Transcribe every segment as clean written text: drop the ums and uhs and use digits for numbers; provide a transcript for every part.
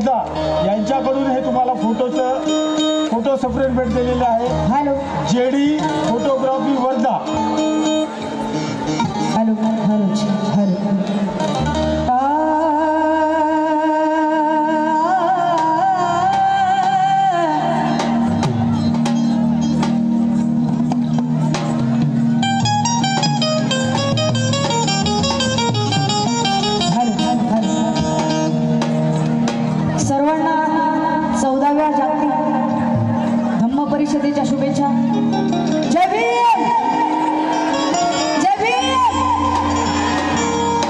वर्धा यांच्याकडून हे तुम्हाला फोटो सेपरेट भेट दिलेले आहे. Hello JD photography Wardha. Hello hello hello सर्वांना 14व्या जागतिक धम्म परिषदेच्या शुभेच्छा. जय भीम जय भीम.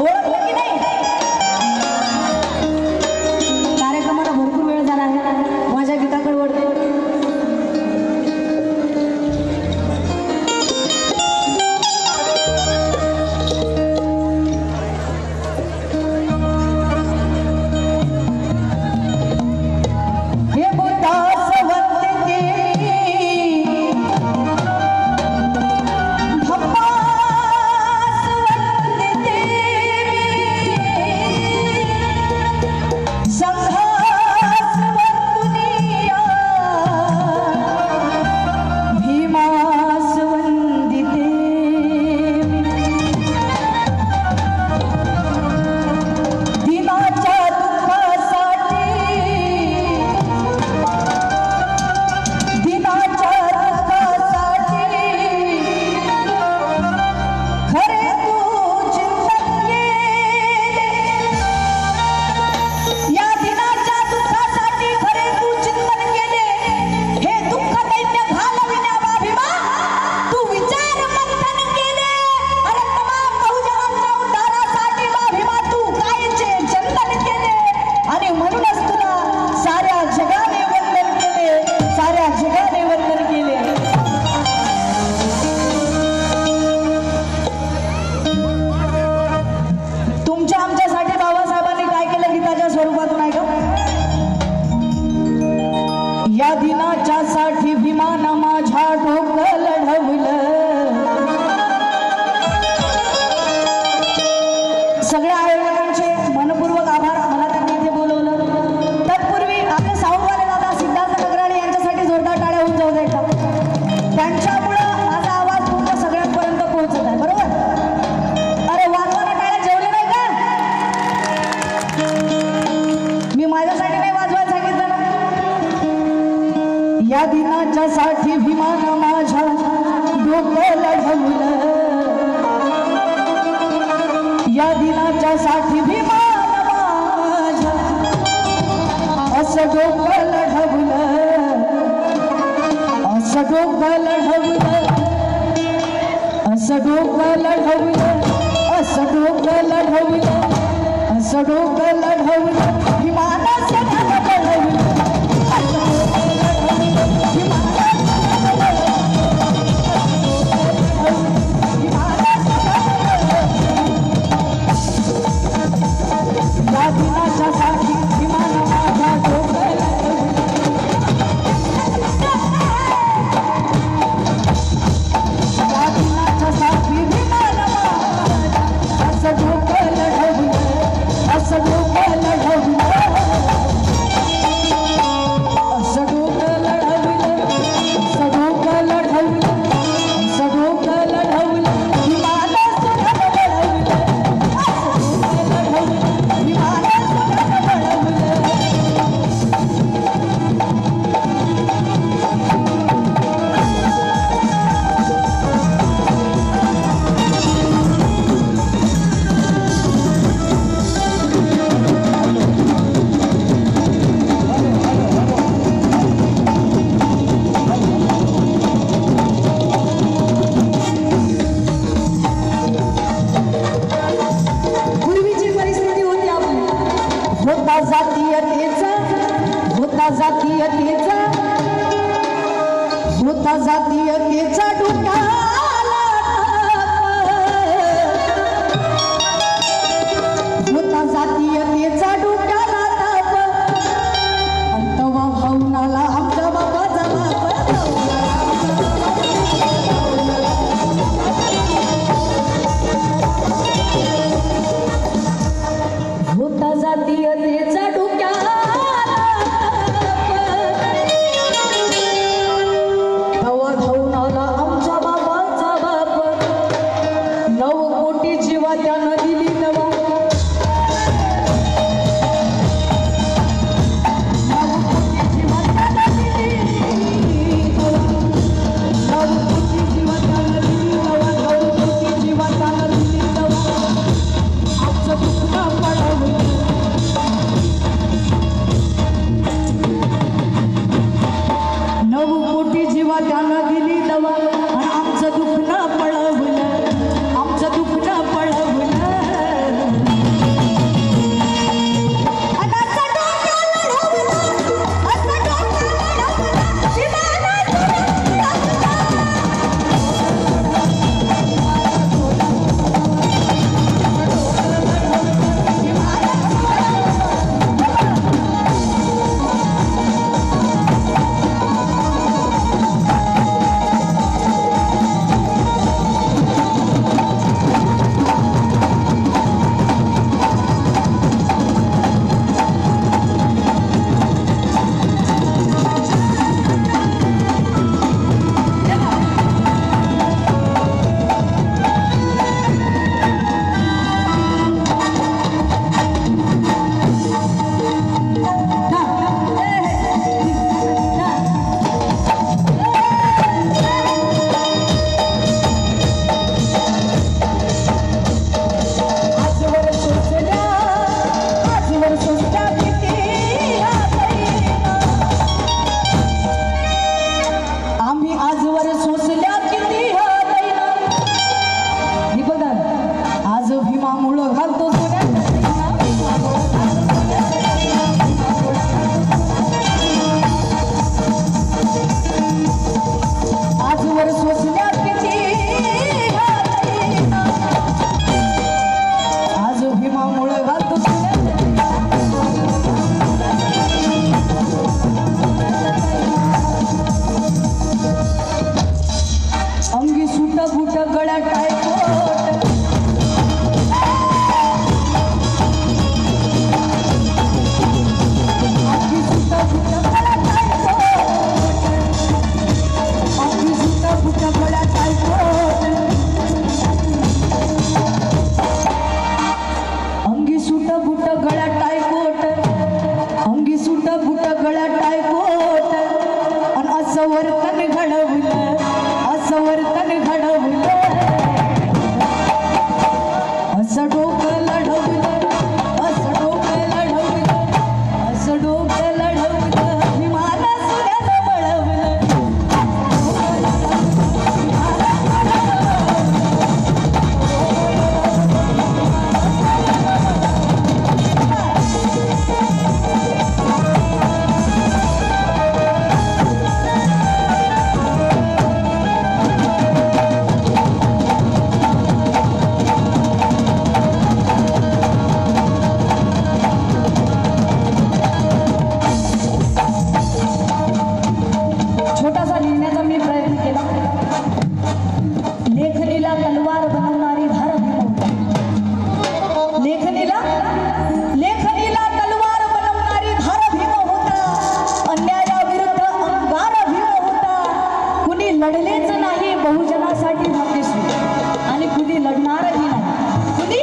ओळखलं की नाही? कार्यक्रमाला भरपूर वेळ झाला आहे. माझ्या गीताकडे वळते. या दिनाच्या साठी विमान माझ्या डोकं लढवलं. सगळ्या आयोजकांचे मनपूर्वक आभार. मला त्यांनी इथे बोलवलं. तत्पूर्वी आपले साऊंडवाले दादा सिद्धार्थ नगराळे यांच्यासाठी जोरदार टाळ्या होऊन जाऊ द्या. त्यांच्यामुळं माझा आवाज तुमच्या सगळ्यांपर्यंत पोहोचत आहे. बरोबर? अरे वाजवायला टाळ्या जेवले नाही का? मी माझ्यासाठी नाही वाजवायला सांगितलं ना. या दिनाच्या साठी विमान माझ्या डोकं लढवलं. या दिनाच्या साठी विमान माझ्या असं डोकं लढवलं. असं डोकं लढवलं. असं डोकं लढवलं. असं डोकं लढवलं. असं डोकं लढवलं. विमानाचं लढवलं. या दिनाच्या साठी विमान माझ्या डोकं लढवलं. या दिनाच्या साठी विमान माझ्या असं डोकं लढवलं. असं डोकं लढवलं. असं डोकं लढवलं. असं डोकं लढवलं. असं डोकं लढवलं. विमानाचं लढवलं. जातीयतेचा डोक्याला होता. जातीयतेचा डोक्याला ताप. अंतवा भाऊनाला आमच्या बाबाचा बाप. होता जातीयतेचा डोक्याला सुट बुट गळ्यात टायकोट आणि असं वर्तन घडवलं, असं वर्तन घडवलं, असं डोकं लढवलं, असं डोकं लढवलं, असं डोकं लढवलं, विमान सुऱ्यानं वळवलं. छोटासा लिहिण्याचा मी प्रयत्न केला. लेखणीला तलवार बनवणारी धार भीमवता, लेखणीला तलवार बनवणारी धार भीम होता, अन्यायाविरुद्ध अंगार भीम होता. कुणी लढलेच नाही बहुजनासाठी भाग्यश्री आणि कुणी लढणारही नाही,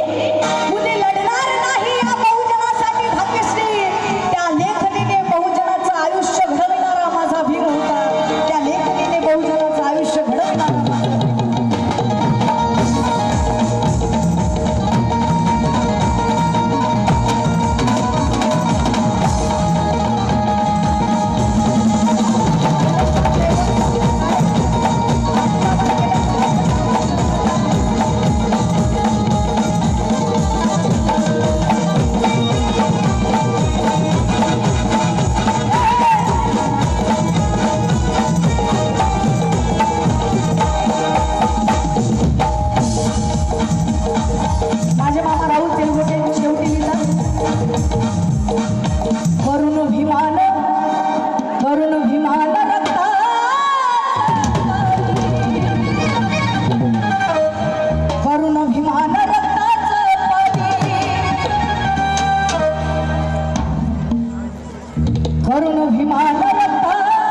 कुणी लढणार नाही या बहुजनासाठी भाग्यश्री. त्या लेखणीने बहुजनाचं आयुष्य घडविणारा माझा भीम होता, त्या लेखनीने बहुजनाचं आयुष्य घडविणारा माझा भीम. माझे मामा राहुल तेलगोटे शेवटी लिहितात, करुण भीमान रक्ता, करुण भीमान रक्ताचं पाणी, करुण भीमान रक्ताचं पाणी,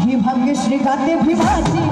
ही भाग्यश्री गाते भीमाची